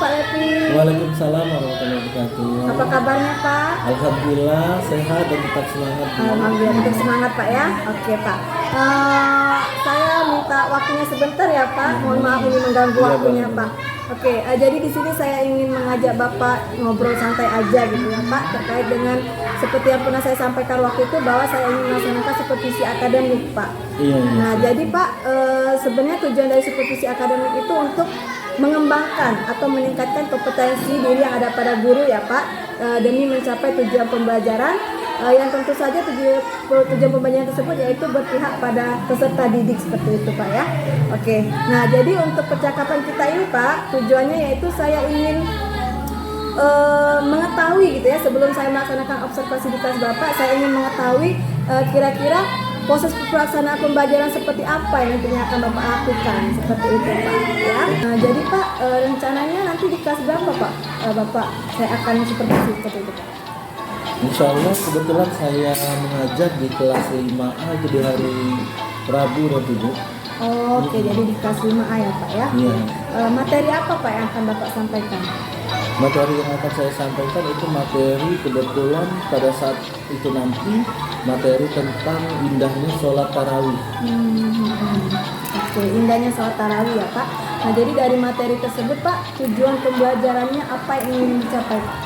Pak Levi. Waalaikumsalam warahmatullahi wabarakatuh. Apa kabarnya Pak? Alhamdulillah sehat dan tetap semangat. Alhamdulillah tetap semangat Pak ya. Oke Pak. Saya minta waktunya sebentar ya Pak. Mohon maaf ini mengganggu waktunya Pak. Oke, jadi di sini saya ingin mengajak Bapak ngobrol santai aja gitu ya Pak, terkait dengan seperti yang pernah saya sampaikan waktu itu bahwa saya ingin melaksanakan supervisi akademik Pak. Iya. Nah jadi Pak, sebenarnya tujuan dari supervisi akademik itu untuk mengembangkan atau meningkatkan kompetensi diri yang ada pada guru ya Pak, demi mencapai tujuan pembelajaran yang tentu saja tujuan pembelajaran tersebut yaitu berpihak pada peserta didik seperti itu Pak ya. Oke, nah jadi untuk percakapan kita ini Pak, tujuannya yaitu saya ingin mengetahui gitu ya, sebelum saya melaksanakan observasi di kelas Bapak, saya ingin mengetahui kira-kira proses pelaksanaan pembelajaran seperti apa yang nantinya akan Bapak lakukan, seperti itu Pak ya. Nah jadi Pak, rencananya nanti di kelas berapa Pak? Bapak saya akan supervisi seperti itu Pak. Insya Allah kebetulan saya mengajar di kelas 5A itu di hari Rabu dan Ibu. Oh, oke, jadi di kelas 5A ya Pak ya. Iya. Materi apa Pak yang akan Bapak sampaikan? Materi yang akan saya sampaikan itu materi kebetulan pada saat itu nanti materi tentang indahnya sholat tarawih. Oke, indahnya sholat tarawih ya Pak. Nah jadi dari materi tersebut Pak, tujuan pembelajarannya apa yang ingin dicapai Pak?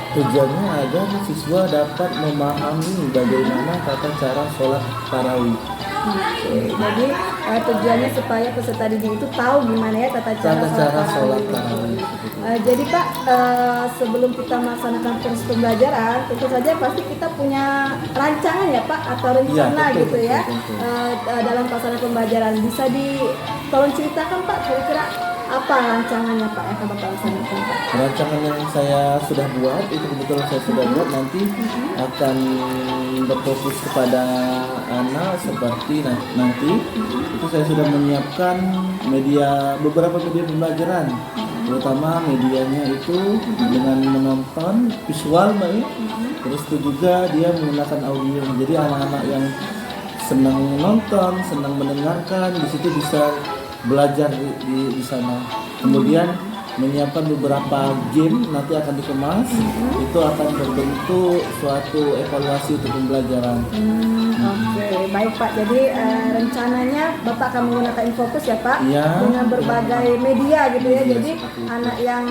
Tujuannya agar siswa dapat memahami bagaimana tata cara sholat tarawih. Oke, jadi tujuannya supaya peserta didik itu tahu gimana ya tata cara sholat tarawih. Jadi Pak, sebelum kita melaksanakan proses pembelajaran, tentu saja pasti kita punya rancangan ya Pak atau rencana ya, gitu ya. betul. Dalam pelaksanaan pembelajaran bisa tolong ceritakan Pak kira-kira apa rancangannya Pak yang akan Bapak laksanakan Pak? Rancangan yang saya sudah buat itu kebetulan saya sudah buat nanti akan berfokus kepada anak seperti nanti itu saya sudah menyiapkan beberapa media pembelajaran, terutama medianya itu dengan menonton visual Mbak ya. Terus itu juga dia menggunakan audio, jadi anak-anak yang senang menonton, senang mendengarkan di situ bisa belajar di sana. Kemudian menyiapkan beberapa game nanti akan dikemas, itu akan berbentuk suatu evaluasi untuk pembelajaran. Oke, baik Pak. Jadi rencananya Bapak akan menggunakan Infocus ya Pak, Ya, dengan berbagai media gitu ya. Jadi anak yang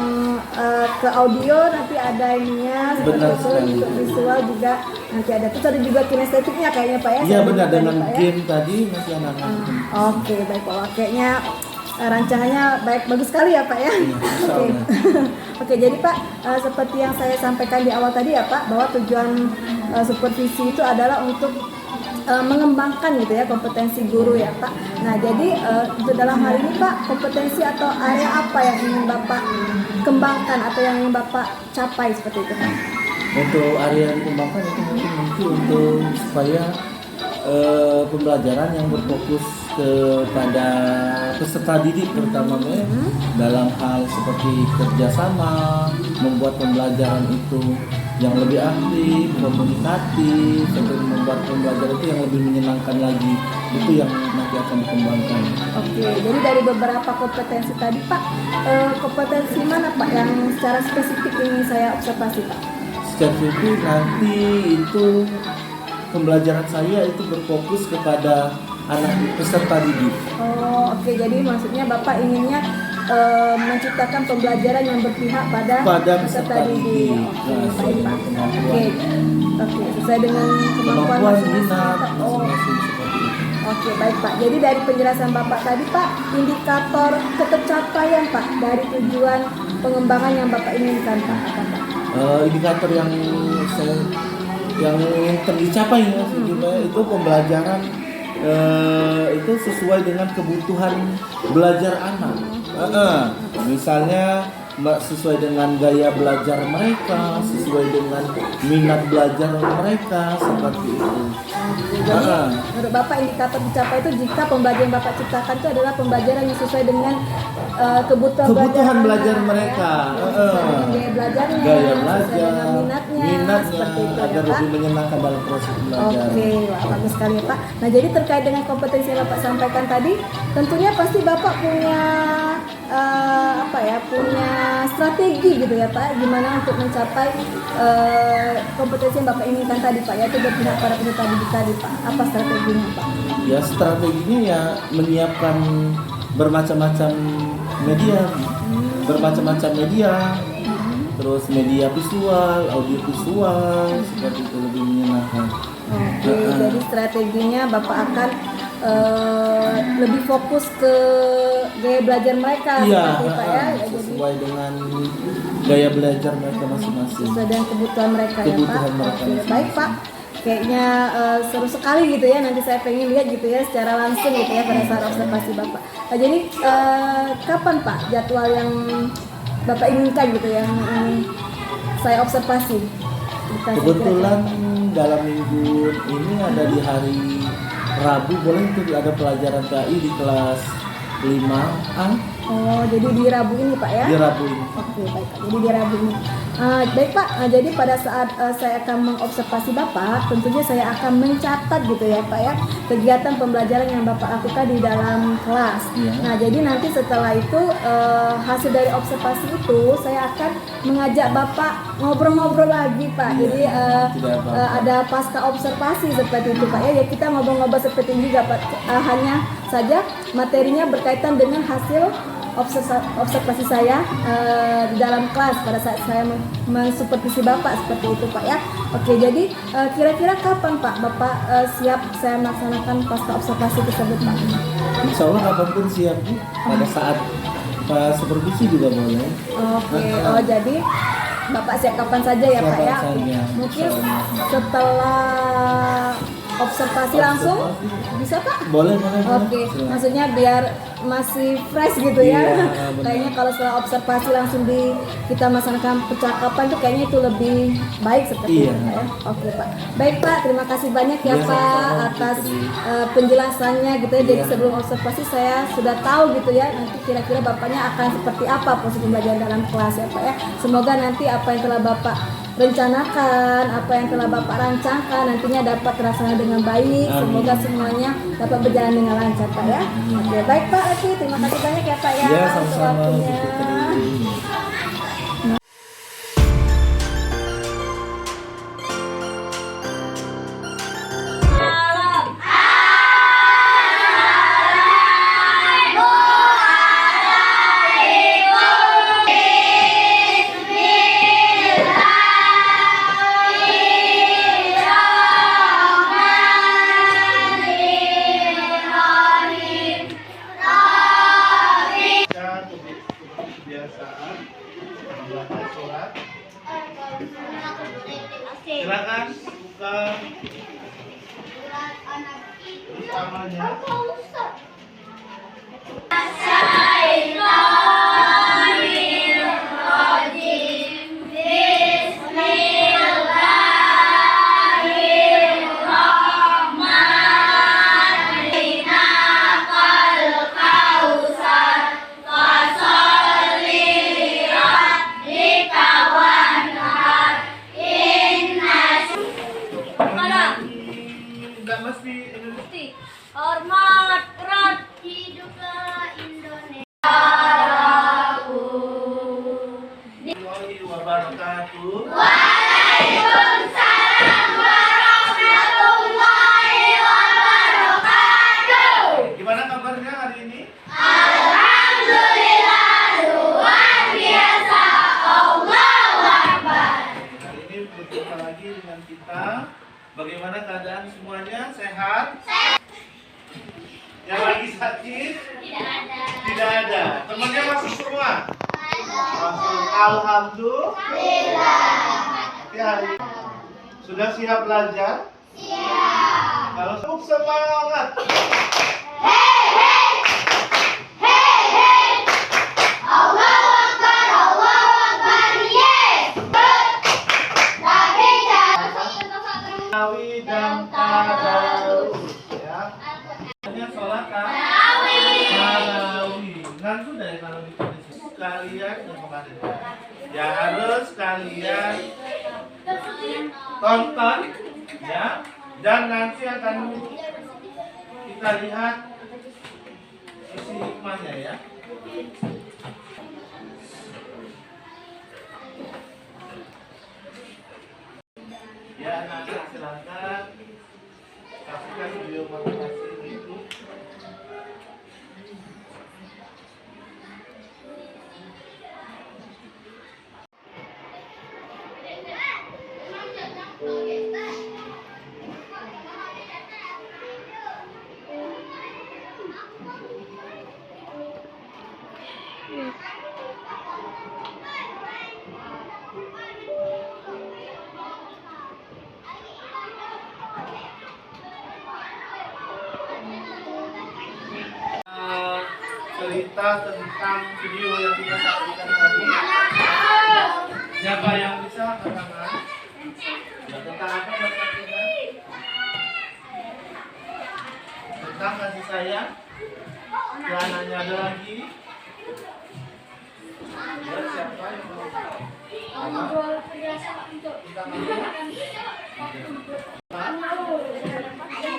ke audio nanti ada ininya, Benar seperti sekali. itu, untuk visual juga nanti ada. Terus ada juga kinestetiknya kayaknya Pak ya. Iya Saya benar, dengar dengan tadi, Pak, ya. game tadi nanti anak-anak. Oke, baik Pak. Kayaknya rancangannya bagus sekali ya Pak ya. Insya Oke. Allah. Oke, jadi Pak, seperti yang saya sampaikan di awal tadi ya Pak, bahwa tujuan supervisi itu adalah untuk mengembangkan gitu ya kompetensi guru ya Pak. Nah jadi untuk dalam hal ini Pak, kompetensi atau area apa yang ingin Bapak kembangkan atau yang ingin Bapak capai seperti itu Pak? Untuk area yang dikembangkan itu mungkin untuk supaya pembelajaran yang berfokus kepada peserta didik terutama dalam hal seperti kerjasama, membuat pembelajaran itu yang lebih aktif, komunikatif, sampai membuat pembelajaran itu yang lebih menyenangkan lagi, itu yang nanti akan dikembangkan. Oke, jadi dari beberapa kompetensi tadi Pak, kompetensi mana Pak yang secara spesifik ingin saya observasi Pak? Secara itu nanti itu pembelajaran saya itu berfokus kepada anak peserta didik. Oh, oke. Jadi maksudnya Bapak inginnya menciptakan pembelajaran yang berpihak pada peserta didik. Oke, baik Pak. Oke, sesuai dengan kemampuan masing-masing. Oh, seperti itu. oke, baik Pak. Jadi dari penjelasan Bapak tadi Pak, indikator ketercapaian Pak dari tujuan pengembangan yang Bapak inginkan Pak apa Pak? Indikator yang tercapai ya, itu pembelajaran itu sesuai dengan kebutuhan belajar anak. Misalnya sesuai dengan gaya belajar mereka, sesuai dengan minat belajar mereka, seperti itu. Jadi menurut Bapak indikator dicapai itu jika pembelajaran Bapak ciptakan itu adalah pembelajaran yang sesuai dengan kebutuhan belajar anak, mereka, ya. Sesuai dengan gaya belajarnya, gaya sesuai belajar, dengan minatnya, seperti itu agar ya Pak. lebih menyenangkan dalam proses belajar. Oke, wah, bagus sekali ya Pak. Nah jadi terkait dengan kompetensi yang Bapak sampaikan tadi, tentunya pasti Bapak punya punya strategi gitu ya Pak, gimana untuk mencapai kompetensi yang Bapak inginkan tadi Pak, yaitu berpihak pada peserta didik tadi Pak. Apa strateginya Pak? Ya strateginya ya menyiapkan bermacam-macam media, terus media visual, audio visual, seperti itu lebih menyenangkan. Oke, jadi strateginya Bapak akan lebih fokus ke gaya belajar mereka Iya, seperti Pak ya. Ya, jadi sesuai dengan gaya belajar mereka masing-masing. sesuai dengan kebutuhan mereka ya Pak. Kebutuhan mereka Oke, masing-masing. baik Pak. Kayaknya seru sekali gitu ya. Nanti saya pengen lihat gitu ya secara langsung gitu ya pada saat observasi Bapak. Nah, jadi kapan Pak jadwal yang Bapak inginkan gitu yang ingin saya observasi? Kebetulan dalam minggu ini ada di hari Rabu, boleh itu ada pelajaran KI di kelas 5A Oh, jadi di Rabu ini Pak ya? di Rabu ini. Oke, baik Pak. Jadi di Rabu ini. Baik Pak, jadi pada saat saya akan mengobservasi Bapak, tentunya saya akan mencatat gitu ya Pak ya, kegiatan pembelajaran yang Bapak lakukan di dalam kelas. Iya. Nah, jadi nanti setelah itu hasil dari observasi itu saya akan mengajak Bapak ngobrol-ngobrol lagi Pak. Iya, Jadi tidak apa-apa. ada pasca observasi seperti itu Pak ya. Ya kita ngobrol-ngobrol seperti ini juga Pak. Hanya saja materinya berkaitan dengan hasil observasi saya di dalam kelas pada saat saya mensupervisi Bapak seperti itu Pak ya. Oke, jadi kira-kira kapan Pak Bapak siap saya melaksanakan pasca observasi tersebut Pak? Insya Allah kapanpun siap Bu. Pada saat pas supervisi juga boleh. Oke, oh jadi Bapak siap kapan saja ya Pak ya? Kapan saja, Mungkin insya Allah. setelah observasi langsung bisa Pak? Boleh. Oke, Silakan. maksudnya biar masih fresh gitu ya. Iya, benar. Kayaknya kalau setelah observasi langsung kita melaksanakan percakapan tuh kayaknya itu lebih baik seperti Iya. itu Pak ya. Oke Pak. Baik Pak, terima kasih banyak ya Iya, Pak sama-sama, atas Putri. penjelasannya gitu ya. Jadi Iya. sebelum observasi saya sudah tahu gitu ya nanti kira-kira Bapaknya akan seperti apa proses pembelajaran dalam kelas ya Pak ya. Semoga nanti apa yang telah Bapak rencanakan, apa yang telah Bapak rancangkan nantinya dapat terlaksana dengan baik. Amin. Semoga semuanya dapat berjalan dengan lancar Pak ya. Oke, baik Pak Lesti, terima kasih banyak ya Pak ya Ya, untuk sama-sama Bu waktunya. Putri. Kebiasaan membaca surat. Silakan buka utamanya. Nggak mesti Indonesia. Hormat keras hiduplah Indonesia. Warahmatullahi wabarakatuh. Waalaikumsalam warahmatullahi wabarakatuh. Gimana kabarnya hari ini? Alhamdulillah luar biasa. Allahu Akbar. Hari ini berjumpa lagi dengan kita. Bagaimana keadaan semuanya? Sehat? Yang lagi sakit? Tidak ada. Tidak ada. Temannya masuk semua? Masuk. Alhamdulillah. Oke, hari ini. Sudah siap belajar? Siap. Kalau semangat. Allahu Akbar, Allahu Akbar, yes. Tapi Tawi dan tadarus ya. Hanya sholat tarawih. Kan sudah ya kalau di sini. Kalian yang kemarin ya harus kalian tonton ya, dan nanti akan kita lihat isi hikmahnya ya. cerita tentang video yang kita saksikan tadi? Siapa yang bisa angkat tangan? Ya, tentang apa bacaannya? Tentang kasih sayang. Celananya ada lagi. Ya, siapa yang mau? Menjual perhiasan untuk Tentang apa?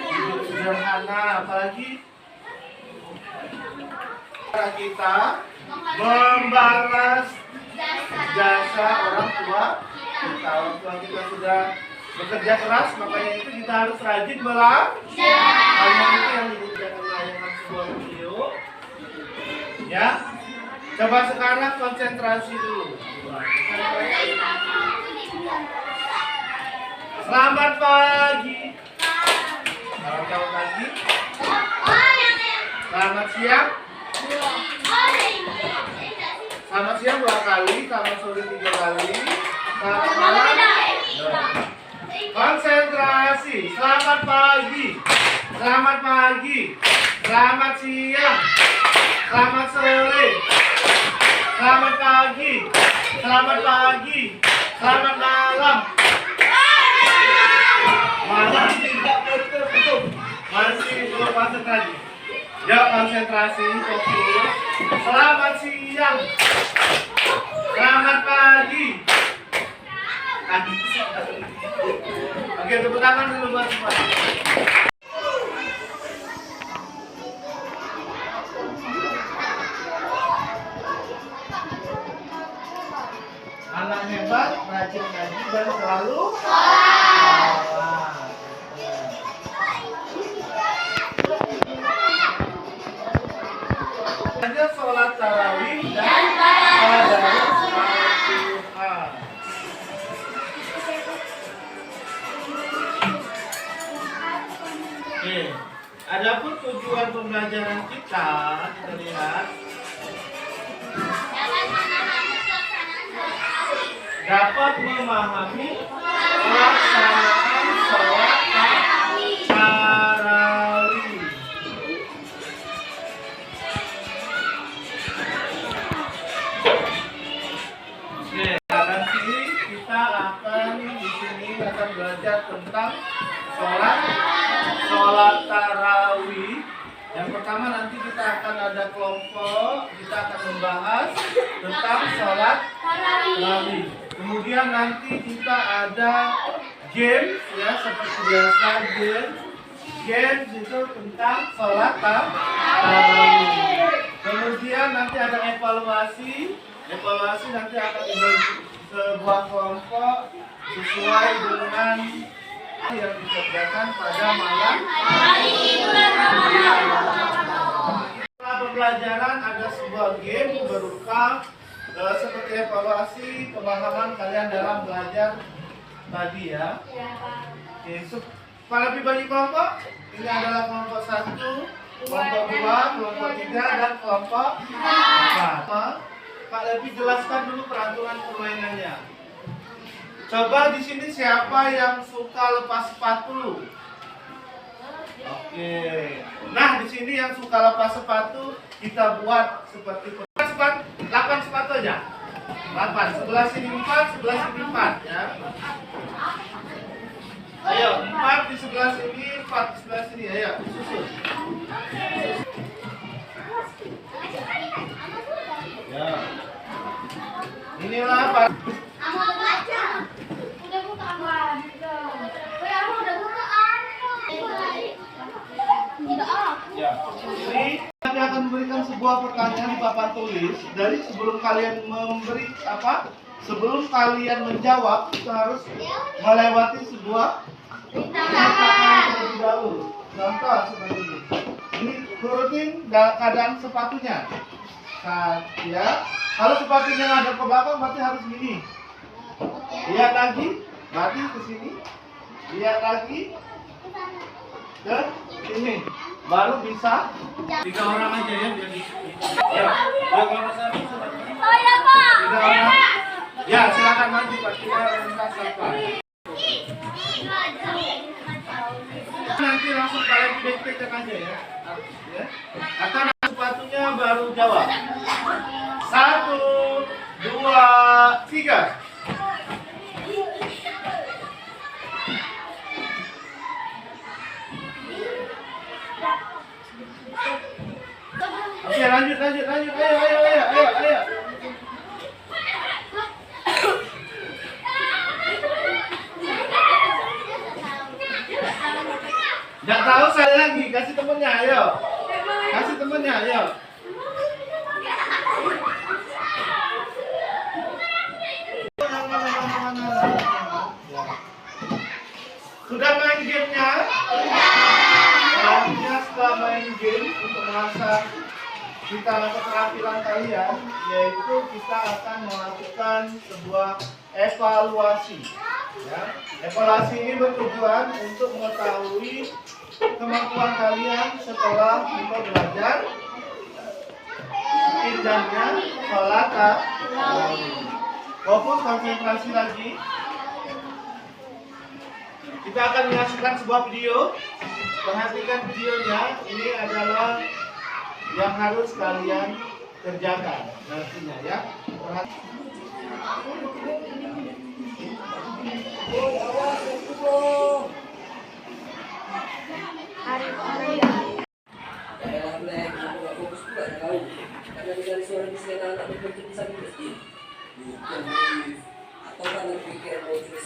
Hidup sederhana, apalagi kita membalas jasa orang tua kita. Orang tua kita sudah bekerja keras, makanya itu kita harus rajin belajar. Hanya itu yang dibutuhkan layanan sebuah video. Ya, coba sekarang konsentrasi dulu. Selamat pagi. Selamat pagi. Selamat siang. Selamat siang 2 kali, selamat sore 3 kali, selamat malam. Konsentrasi. Selamat pagi. Selamat pagi. Selamat siang. Selamat sore. Selamat pagi. Selamat pagi. Selamat malam. Malam tidak betul. Masih belum konsentrasi. Ya, konsentrasi, fokus. Selamat siang. Selamat pagi. Oke, tepuk tangan dulu buat semua. Anak hebat, rajin ngaji dan selalu sholat. Hanya sholat tarawih dan tadarus Al-Quran. Oke, adapun tujuan pembelajaran kita lihat dapat memahami pelaksanaan sholat tarawih. Oke, nanti kita akan di sini akan belajar tentang sholat tarawih. Yang pertama nanti kita akan ada kelompok, kita akan membahas tentang sholat tarawih. Kemudian nanti kita ada games ya, seperti biasa games itu tentang sholat tarawih. Kemudian nanti ada evaluasi nanti akan dibagi sebuah kelompok sesuai dengan yang dikerjakan pada malam hari. Setelah pembelajaran ada sebuah game berupa seperti evaluasi pemahaman kalian dalam belajar tadi ya. Oke, para pribadi kelompok ini adalah kelompok 1, kelompok 2, kelompok 3 dan kelompok 4. Pak Levi jelaskan dulu peraturan permainannya. Coba di sini siapa yang suka lepas sepatu? Oke. Nah, di sini yang suka lepas sepatu kita buat seperti 8 sepatu aja. 8. Sebelah sini 4, sebelah sini 4 ya. Ayo, 4 di sebelah sini, 4 di sebelah sini. Ayo, susun. Ya. Inilah Pak. Ya, ini kami akan memberikan sebuah pertanyaan di papan tulis. Dari sebelum kalian memberi sebelum kalian menjawab, kita harus melewati sebuah rintangan terlebih dahulu. Contoh seperti ini. Ini turutin keadaan sepatunya. Ya, kalau sepatunya ada ke belakang, berarti harus gini. Lihat lagi, berarti ke sini. Lihat lagi ke sini. Baru bisa 3 orang aja ya biar di sini. Ya, kalau satu. Oh ya Pak. 3 orang. Ya, silakan maju Pak. Kita rentas apa. Nanti langsung kalian dicek aja ya. Atau sepatunya baru jauh 2, 3. Oke, lanjut. Ayo. Nggak tahu saya lagi, kasih temennya, ayo. Kasih temennya, ayo. Sudah main gamenya? Selanjutnya setelah main game untuk mengasah kita keterampilan kalian, yaitu kita akan melakukan sebuah evaluasi. Ya. Evaluasi ini bertujuan untuk mengetahui kemampuan kalian setelah kita belajar indahnya sholat tarawih. Fokus konsentrasi lagi. Kita akan menyaksikan sebuah video. Perhatikan videonya. Ini adalah yang harus kalian kerjakan nantinya ya.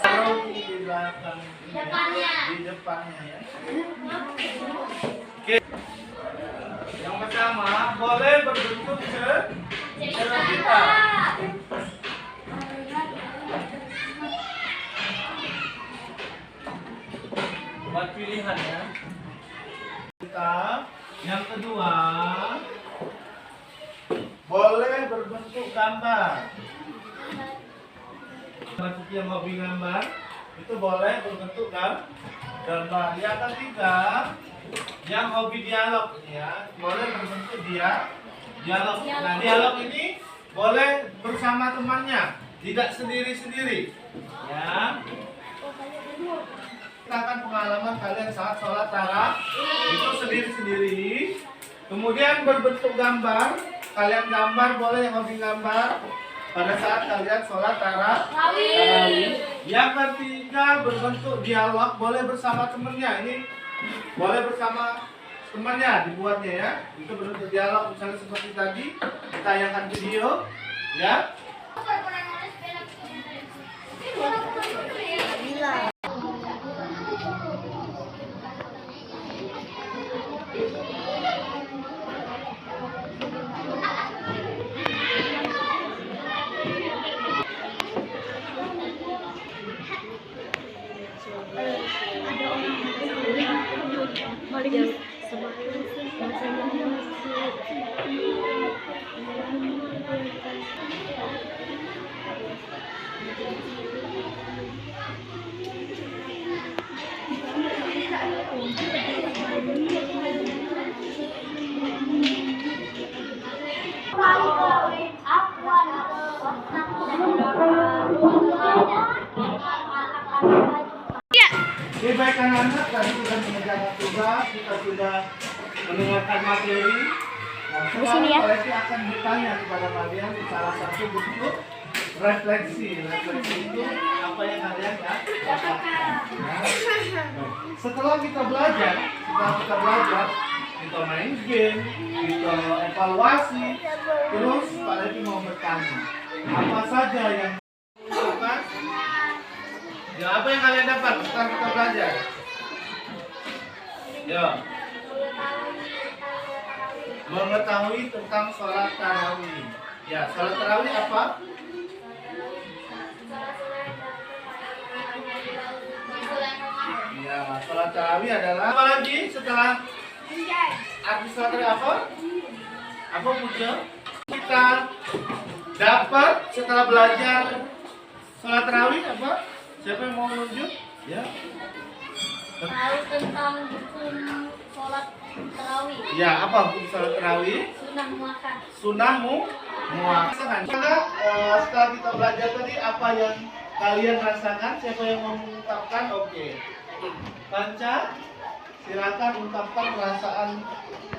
Taruh di belakang, di depannya ya. Oke. Yang pertama, boleh berbentuk kita. Buat pilihan ya. Yang kedua, boleh berbentuk gambar. Maksudnya yang hobi gambar itu boleh berbentuk gambar. Yang ketiga, yang hobi dialog ya, boleh berbentuk dialog. Nah, dialog ini boleh bersama temannya, tidak sendiri-sendiri. Ya. Kita akan pengalaman kalian saat sholat tarawih itu sendiri-sendiri. Kemudian berbentuk gambar, kalian gambar boleh yang hobi gambar pada saat kalian sholat tarawih. Yang ketiga berbentuk dialog, boleh bersama temennya. Ini boleh bersama temannya dibuatnya ya. Itu berbentuk dialog misalnya seperti tadi. Kita tayangkan video ya. Oke, baik anak-anak, tadi sudah mengerjakan tugas, kita sudah mendengarkan materi. Nah, sekarang Kolesi akan bertanya kepada kalian salah satu bentuk refleksi. Refleksi itu apa yang kalian dapatkan. Ya. Setelah kita belajar, kita main game, kita evaluasi, terus Pak Levi mau bertanya, apa saja yang dilakukan? Ya, apa yang kalian dapat setelah kita belajar? Ya. Mengetahui tentang sholat tarawih. Ya, sholat tarawih apa? Ya, sholat tarawih adalah apa lagi setelah arti sholat tarawih apa? Apa puja? Kita dapat setelah belajar sholat tarawih apa? Siapa yang mau menunjuk? Ya. Tahu tentang hukum sholat tarawih. Ya, apa hukum sholat tarawih? Sunnah muakkad. Sunnah muakkad. Setelah kita belajar tadi, apa yang kalian rasakan? Siapa yang mau mengungkapkan? Oke. Panca, silakan ungkapkan perasaan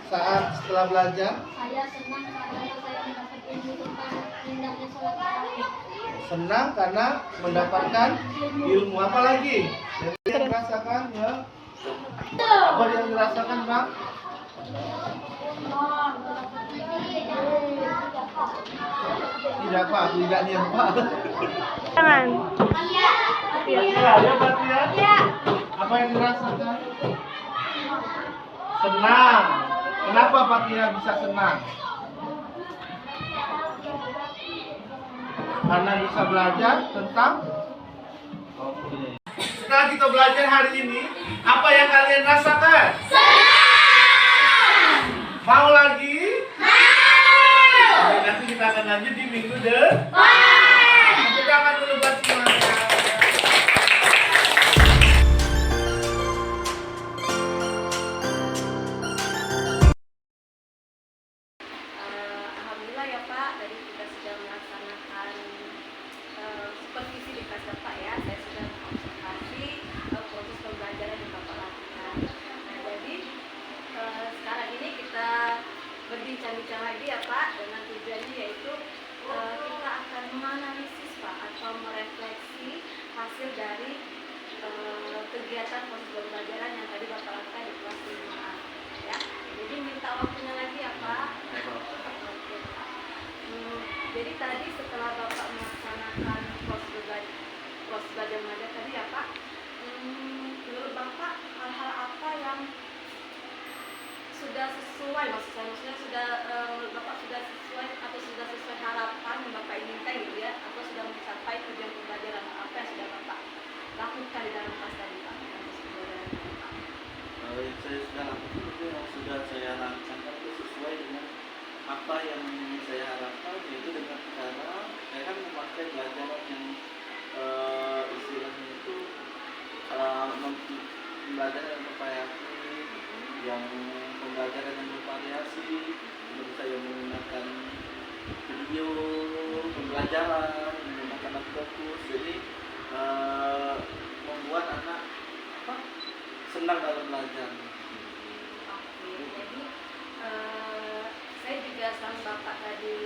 saat setelah belajar. Saya senang karena saya mendapat ilmu tentang indahnya sholat tarawih. senang karena mendapatkan ilmu. Apa lagi yang dirasakan ya? Apa yang dirasakan Bang? Tidak Pak, tidak niat Pak. Jangan. Ya, ya berarti ya. Apa yang dirasakan? Senang. Kenapa Pak Tia bisa senang? Karena bisa belajar tentang. Oke. Setelah kita belajar hari ini, apa yang kalian rasakan? Senang. Mau lagi? Mau. Oke, nanti kita akan lanjut di minggu depan. Tepuk tangan dulu buat semuanya. Alhamdulillah ya Pak, tadi kita sudah melaksanakan supervisi di kelas Bapak ya. Saya sudah mengobservasi proses pembelajaran yang Bapak lakukan. Nah, jadi sekarang ini kita berbincang-bincang lagi ya Pak, dengan tujuannya yaitu kita akan menganalisis Pak atau merefleksi hasil dari kegiatan proses pembelajaran yang tadi Bapak lakukan di kelas 5A ya. Jadi minta waktunya lagi ya Pak. Oke, Pak. Jadi tadi setelah Bapak melaksanakan proses belajar mengajar tadi ya Pak, menurut Bapak hal-hal apa yang sudah sesuai, maksudnya sudah menurut Bapak sudah sesuai atau sudah sesuai harapan yang Bapak inginkan gitu ya, atau sudah mencapai tujuan pembelajaran apa yang sudah Bapak lakukan di dalam kelas tadi Pak? Yang saya sudah lakukan itu yang sudah saya laksanakan itu sesuai dengan apa yang saya harapkan, yaitu dengan cara saya kan memakai pelajaran yang istilahnya itu pembelajaran yang bervariasi, yang pembelajaran yang bervariasi, kemudian saya menggunakan video pembelajaran, menggunakan fokus, jadi membuat anak senang dalam belajar. Oke, jadi saya juga sama Bapak tadi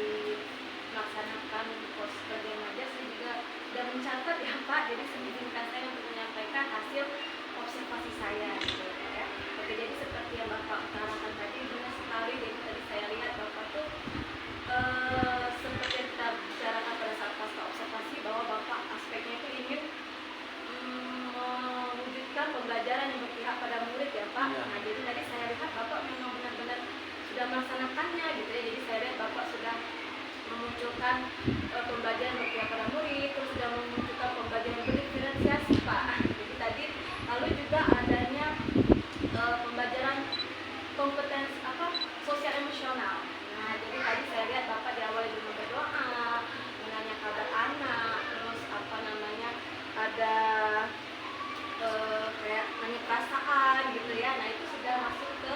melaksanakan proses belajar mengajar, saya juga sudah mencatat ya Pak, jadi mengizinkan saya untuk menyampaikan hasil observasi saya gitu ya. Oke, jadi seperti yang Bapak utarakan tadi, benar sekali. Jadi tadi saya lihat Bapak tuh seperti yang kita bicarakan pada saat pasca observasi, bahwa Bapak aspeknya itu ingin mewujudkan pembelajaran yang berpihak pada murid ya Pak. Iya. Nah, jadi tadi saya lihat Bapak memang benar-benar sudah melaksanakannya gitu ya. Jadi saya lihat Bapak sudah memunculkan pembelajaran berpihak pada murid, terus sudah memunculkan pembelajaran berdiferensiasi Pak. Jadi tadi lalu juga adanya pembelajaran kompetensi sosial emosional. Nah, jadi tadi saya lihat Bapak diawali dengan berdoa, menanya kabar anak, terus ada kayak nanya perasaan gitu ya. Nah, itu sudah masuk ke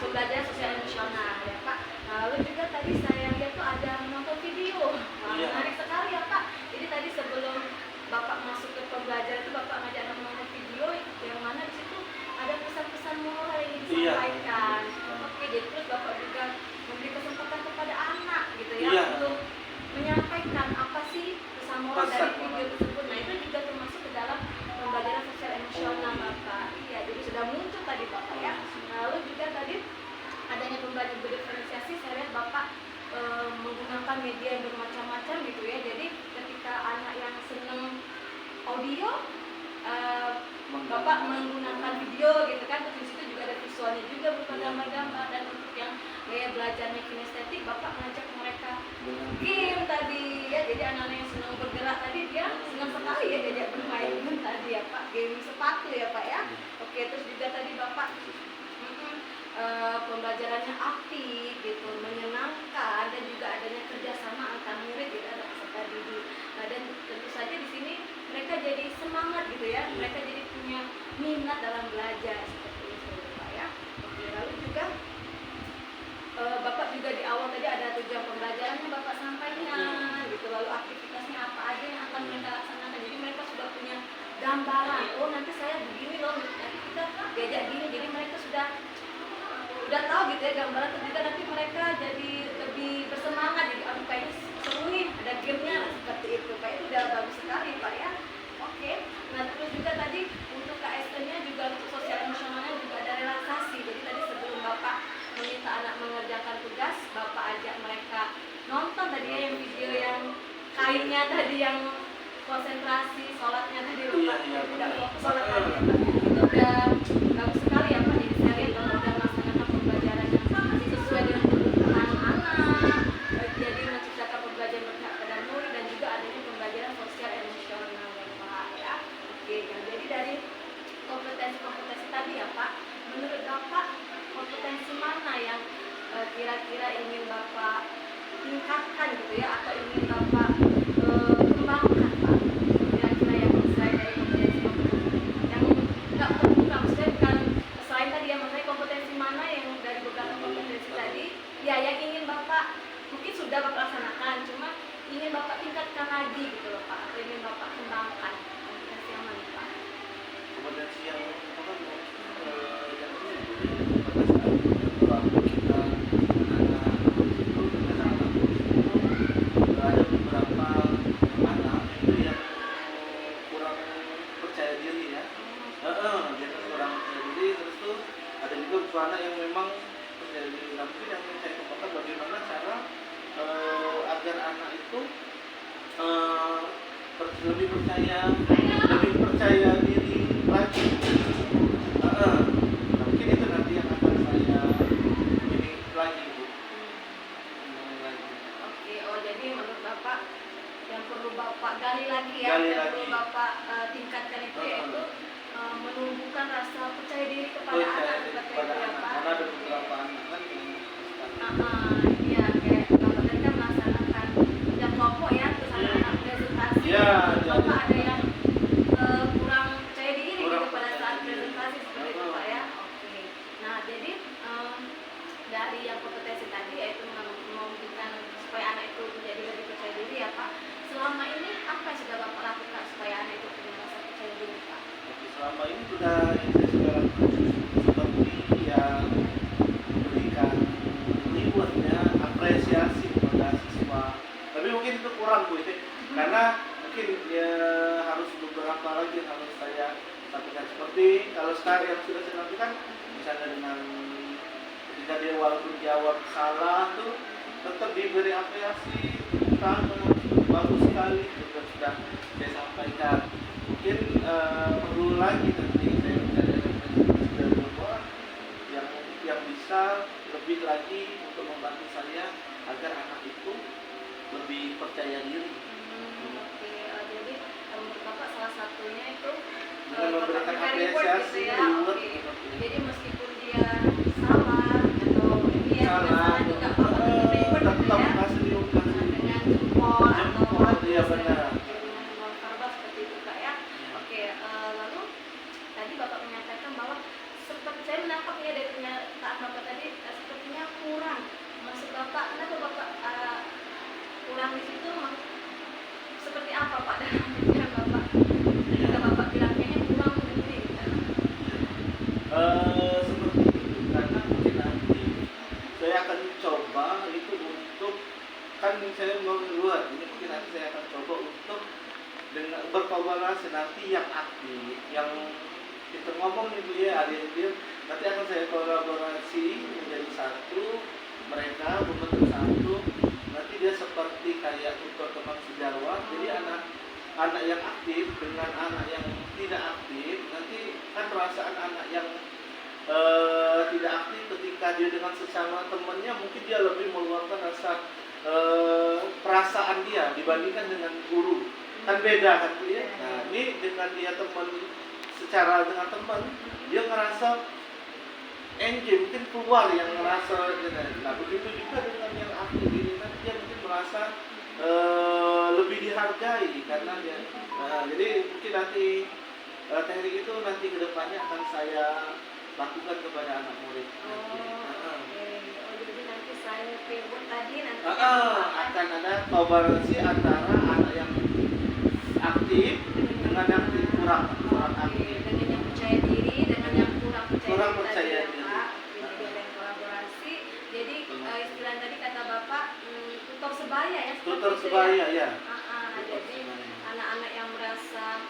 pembelajaran sosial emosional ya Pak. Lalu juga tadi saya lihat tuh ada menonton video. Wah, Iya. menarik sekali ya Pak. Jadi tadi sebelum Bapak masuk ke pembelajaran itu Bapak ngajak anak menonton video yang mana di situ ada pesan-pesan moral yang disampaikan. Oke, jadi terus Bapak juga memberi kesempatan kepada anak gitu ya, Iya. untuk menyampaikan apa sih pesan moral dari video tersebut. Nah, itu juga termasuk ke dalam pembelajaran sosial emosional Bapak. Iya, jadi sudah muncul tadi Bapak ya. Lalu juga tadi adanya pembelajaran berdiferensiasi, saya lihat Bapak menggunakan media yang bermacam-macam gitu ya. Jadi ketika anak yang senang audio, Bapak menggunakan video gitu kan, terus di situ juga ada visualnya juga berupa gambar-gambar. Dan untuk yang gaya belajarnya kinestetik, Bapak ngajak mereka game tadi ya. Jadi anak-anak yang senang bergerak tadi, dia senang sekali ya diajak bermain tadi ya Pak, game sepatu ya Pak ya. Oke, terus juga tadi Bapak pembelajarannya aktif gitu, menyenangkan, dan juga adanya kerjasama antar murid gitu, ada peserta didik. Nah, dan tentu saja di sini mereka jadi semangat gitu ya, mereka jadi punya minat dalam belajar seperti itu Pak ya. Oke, lalu juga Bapak juga di awal tadi ada tujuan pembelajarannya Bapak sampaikan gitu, lalu aktivitasnya apa aja yang akan mereka laksanakan. Jadi mereka sudah punya gambaran, oh nanti saya begini loh, nanti kita diajak gini. Jadi mereka sudah tahu gitu ya gambaran, juga nanti mereka jadi sudah bagus sekali Pak ya. Oke. Nah terus juga tadi untuk KSN-nya juga untuk sosial emosionalnya juga ada relaksasi. Jadi tadi sebelum Bapak meminta anak mengerjakan tugas, Bapak ajak mereka nonton tadi ya yang video yang kainnya tadi yang konsentrasi sholatnya tadi Bapak tidak fokus sholat tadi ya, Pak. Itu udah bagus sekali ya Pak. Jadi saya lihat Bapak udah melaksanakan pembelajaran yang sesuai dengan kebutuhan anak. Jadi menciptakan pembelajaran berpihak pada murid dan juga adanya pembelajaran sosial emosional ya Pak ya. Oke, nah jadi dari kompetensi-kompetensi tadi ya Pak, menurut Bapak kompetensi mana yang kira-kira ingin Bapak tingkatkan gitu ya atau ingin Bapak kembangkan Pak? Kira-kira yang selain dari kompetensi-kompetensi yang nggak terbuka, maksudnya bukan selain tadi ya, maksudnya kompetensi mana yang dari beberapa kompetensi tadi ya yang ingin Bapak mungkin sudah Bapak laksanakan, cuma ingin Bapak tingkatkan lagi gitu loh Pak, atau ingin Bapak kembangkan kompetensi yang mana Pak? Kompetensi yang apa yang ini pada saat kita anak-anak itu anak-anak itu ada beberapa anak itu yang kurang percaya diri ya. Dia kan kurang percaya diri, terus tuh ada juga beberapa anak yang memang percaya diri. Nah, mungkin yang saya kembangkan bagaimana cara agar anak itu lebih percaya diri lagi. Nah, mungkin itu nanti yang akan saya ini lagi Bu. Lagi. Oke, oh jadi menurut Bapak yang perlu Bapak gali lagi ya, Gali yang lagi. perlu Bapak tingkatkan itu yaitu menumbuhkan rasa percaya diri kepada anak seperti itu kepada ya anak. Pak. Karena ada beberapa anak kan yang Iya, kayak Bapak tadi kan melaksanakan kerja kelompok ya, terus anak-anak presentasi. Iya, Bapak iya. ada yang kurang percaya diri Kurang gitu pada percaya saat diri. presentasi seperti itu Pak ya. Oke. Nah, jadi dari yang kompetensi tadi yaitu memberikan supaya anak itu menjadi lebih percaya diri ya Pak. Selama ini apa yang sudah Bapak lakukan supaya anak itu punya rasa percaya diri Pak? Oke, selama ini sudah yang saya sudah lakukan seperti yang memberikan reward ya, apresiasi kepada siswa. Tapi mungkin itu kurang Bu ya. Karena mungkin ya harus beberapa lagi yang harus saya sampaikan, seperti kalau sekarang yang sudah saya lakukan misalnya dengan ketika dia walaupun jawab salah tuh tetap diberi apresiasi, tepuk tangan, bagus sekali juga sudah saya sampaikan. Mungkin perlu lagi nanti saya mencari referensi dari Bapak yang bisa lebih lagi untuk membantu saya agar anak itu lebih percaya diri. Oke, jadi menurut Bapak salah satunya itu Dengan Bapak memberikan berikan reward apresiasi, gitu ya. reward, Oke. seperti itu. Jadi meskipun dia salah atau dia salah juga Bapak tetap reward gitu tetap ya. kasih Dengan jempol atau Jempol, bagus iya ya, benar. dengan uang verbal seperti itu Kak ya. Oke, lalu tadi Bapak menyatakan bahwa seperti saya menangkapnya dari pernyataan Bapak tadi sepertinya kurang. Maksud Bapak, kenapa Bapak kurang di situ? Seperti apa Pak dalam pikiran Bapak? Ketika Bapak bilang kayaknya kurang begini gitu. Seperti itu karena mungkin nanti saya akan coba itu untuk kan saya mau keluar ini mungkin nanti saya akan coba untuk dengan berkolaborasi nanti yang aktif yang kita ngomong nih Bu ya adik-adik nanti akan saya kolaborasi menjadi satu mereka membentuk satu nanti dia seperti kayak tutor teman sejawat jadi anak yang aktif dengan anak yang tidak aktif nanti kan perasaan anak yang tidak aktif ketika dia dengan sesama temannya mungkin dia lebih meluapkan rasa perasaan dia dibandingkan dengan guru kan beda kan Bu ya. Nah ini dengan dia teman secara dengan teman dia ngerasa enjoy mungkin keluar yang ngerasa nah begitu juga dengan yang aktif ini nanti dia mungkin merasa lebih dihargai karena dia jadi mungkin nanti teknik itu nanti kedepannya akan saya lakukan kepada anak murid nanti. Jadi nanti saya reward tadi nanti Akan ada kolaborasi antara anak yang aktif dengan yang kurang aktif. dengan yang percaya diri dengan yang kurang Kurang percaya percaya diri diri. Pak. Jadi ada yang kolaborasi. Jadi istilah tadi kata Bapak tutor sebaya ya. seperti Tutor itu sebaya ya. Jadi Tutor sebaya. anak-anak yang merasa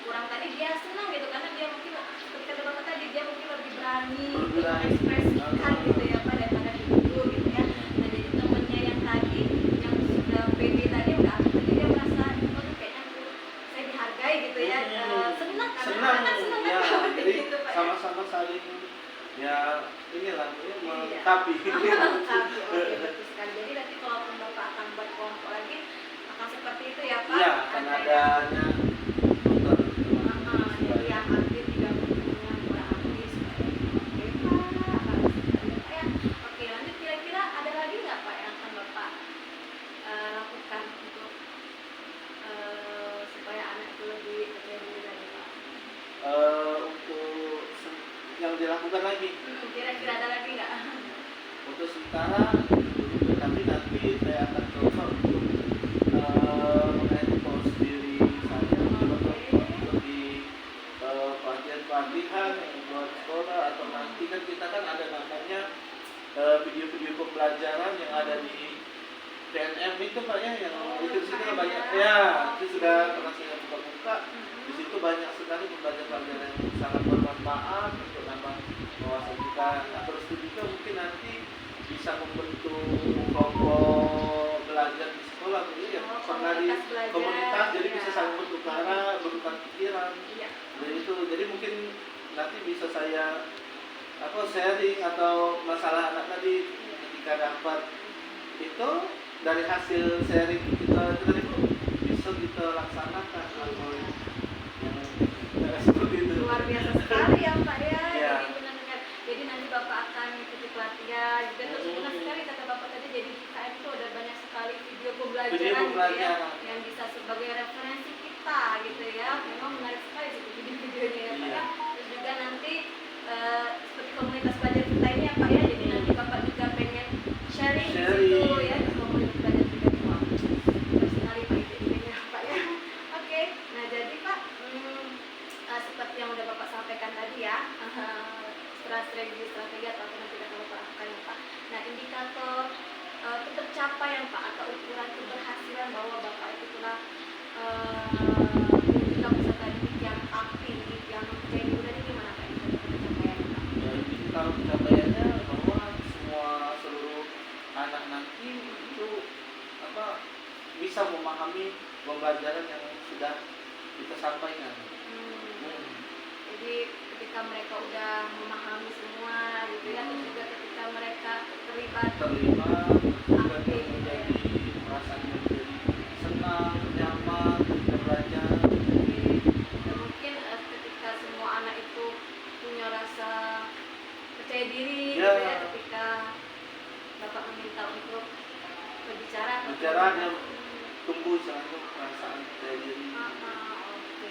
kurang tadi dia senang gitu karena dia mungkin seperti kata bapak tadi dia mungkin lebih berani untuk mengekspresikan gitu ya Pak daripada dulu gitu ya. Nah jadi temennya yang tadi yang sudah pede tadi udah aktif tadi dia merasa oh kayaknya saya dihargai gitu ya. Senang karena anak senang ya, kan jadi gitu Pak ya. sama-sama saling ya inilah Melengkapi. melengkapi. Oke, betul sekali. Jadi nanti kalaupun bapak akan buat kelompok lagi akan seperti itu ya Pak. Iya, akan adanya tutor. Jadi yang aktif tidak punya kurang aktif supaya oke Pak, bagus sekali ya Pak ya. Oke, lanjut kira-kira ada lagi nggak Pak yang akan bapak lakukan untuk supaya anak itu lebih percaya diri lagi Pak? Untuk yang dilakukan lagi Kira-kira ada lagi nggak? untuk sementara tapi nanti saya akan coba untuk mengekspos diri saya untuk di pelatihan-pelatihan yang buat sekolah atau nanti kan kita kan ada namanya video-video pembelajaran yang ada di TNM itu Pak ya yang itu di situ banyak ya itu sudah pernah saya buka-buka di situ banyak sekali pembelajaran-pembelajaran yang sangat bermanfaat untuk nambah wawasan kita. Nah terus juga mungkin nanti bisa membentuk kelompok belajar di sekolah gitu ya pernah di komunitas jadi bisa saling bertukar pikiran. Jadi mungkin nanti bisa saya sharing atau masalah anak tadi ketika dapat itu dari hasil sharing kita tadi bisa kita laksanakan atau yang seperti itu. Luar biasa sekali ya Pak ya. Ya. Jadi benar-benar. Jadi nanti Bapak akan mengikuti pelatihan. Dan terus benar sekali kata Bapak tadi jadi di KM itu ada banyak sekali video pembelajaran, gitu ya yang bisa sebagai referensi kita gitu ya. Memang menarik sekali sih video-videonya ya Pak ya. Terus juga nanti seperti komunitas belajar kita ini ya Pak ya. Jadi nanti Bapak juga pengen sharing di situ ya di komunitas belajar kita ini. Wah, menarik sekali Pak ide-idenya Pak ya. Oke, nah jadi Pak seperti yang udah Bapak sampaikan tadi ya, strategi atau alternatif yang Bapak lakukan ya Pak. Nah indikator tercapaian Pak atau ukuran keberhasilan bahwa Bapak itu telah menunjukkan peserta didik yang aktif, yang mempercayai diri tadi gimana Pak indikator pencapaian Pak? Jadi kalau pencapaiannya bahwa seluruh anak nanti itu bisa memahami pembelajaran yang sudah kita sampaikan. Jadi ketika mereka udah memahami semua gitu ya, terus juga ketika mereka terlibat juga menjadi perasaan menjadi senang, nyaman, belajar. dan mungkin ketika semua anak itu punya rasa percaya diri Ya. gitu ya, ketika Bapak meminta untuk berbicara Dia tumbuh selalu perasaan percaya diri. Oke,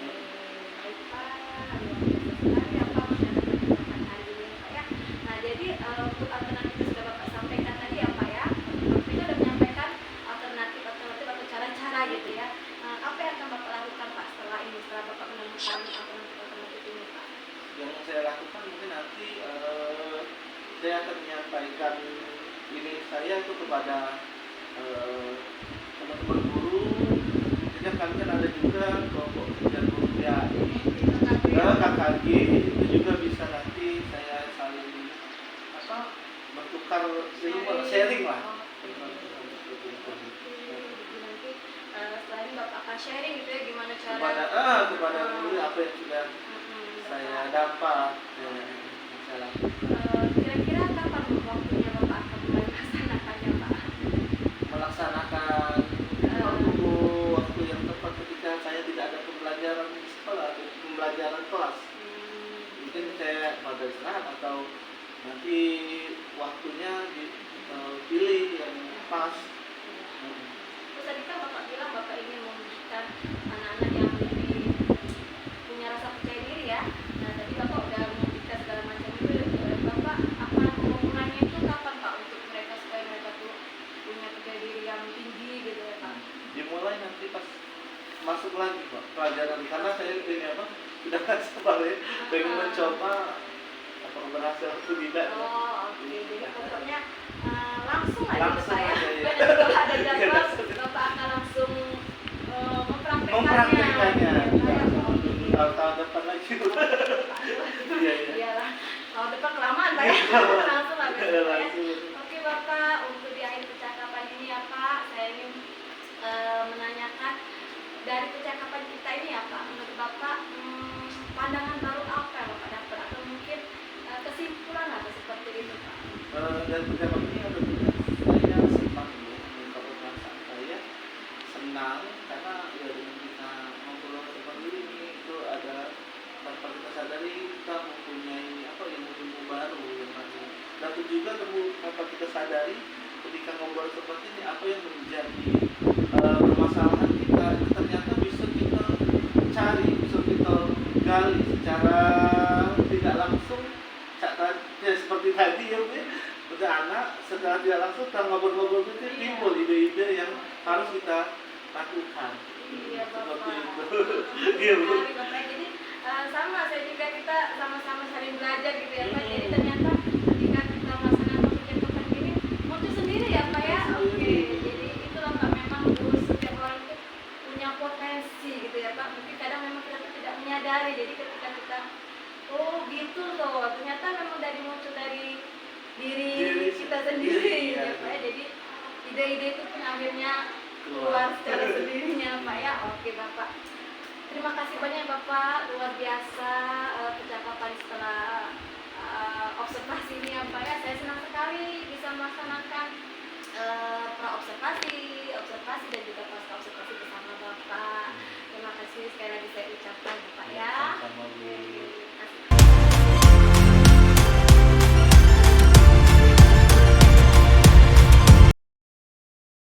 baik Pak. Luar biasa sekali ya Pak menyampaikan hari ini ya Pak ya. Nah jadi untuk alternatif yang sudah Bapak sampaikan tadi ya Pak ya, Bapak itu sudah menyampaikan alternatif atau cara-cara gitu ya. Apa yang akan Bapak lakukan Pak setelah Bapak menemukan alternatif ini Pak? Yang saya lakukan mungkin nanti saya akan menyampaikan ini saya itu kepada teman-teman guru. Jadi kami kan ada juga kelompok kerja guru PAI, KKG itu juga bisa nanti saya saling bertukar ilmu, sharing lah. Nanti setelah ini Bapak akan sharing gitu ya gimana cara kepada guru apa yang sudah saya dapat saya lakukan. Kira-kira kapan waktunya Bapak akan mulai melaksanakannya Pak? Melaksanakan waktu yang tepat ketika saya tidak ada pembelajaran di sekolah atau pembelajaran kelas. Mungkin saya pada istirahat atau nanti waktunya dipilih yang pas. Terus tadi kan Bapak bilang Bapak ingin memberikan anak-anak yang lebih punya rasa percaya diri ya. Nah tadi Bapak udah memberikan segala macam itu. Bapak akan memulainya itu kapan Pak untuk mereka supaya mereka tuh punya percaya diri yang tinggi gitu ya Pak? Dimulai nanti pas masuk lagi Pak pelajaran karena saya ini sudah nggak sabar ya pengen mencoba apakah berhasil atau tidak. Oke. Jadi pokoknya langsung aja Langsung Pak ya. aja, ya. Kalau ada jadwal Bapak akan langsung mempraktekkan yang menjadi permasalahan kita itu ternyata bisa kita cari, bisa kita gali secara tidak langsung. Ya, seperti tadi ya, Bu, udah anak secara tidak langsung kita ngobrol-ngobrol itu timbul ide-ide yang harus kita lakukan. Iya, Seperti Bapak. itu. Iya, Bu. Menarik, Bapak. Jadi sama saya juga, kita sama-sama saling belajar gitu ya Pak. Jadi ternyata ketika kita melaksanakan kegiatan ini muncul sendiri ya Pak ya. Oke, jadi itulah Pak, memang setiap orang itu punya potensi gitu ya Pak. Mungkin kadang memang kita tuh tidak menyadari. Jadi ketika kita oh gitu loh, ternyata memang muncul dari diri kita sendiri Iya. ya Pak ya. Jadi ide-ide itu pun akhirnya keluar secara sendirinya Pak ya. Oke Bapak, terima kasih banyak Bapak, luar biasa percakapan setelah observasi ini ya Pak ya. Saya senang sekali bisa melaksanakan observasi dan juga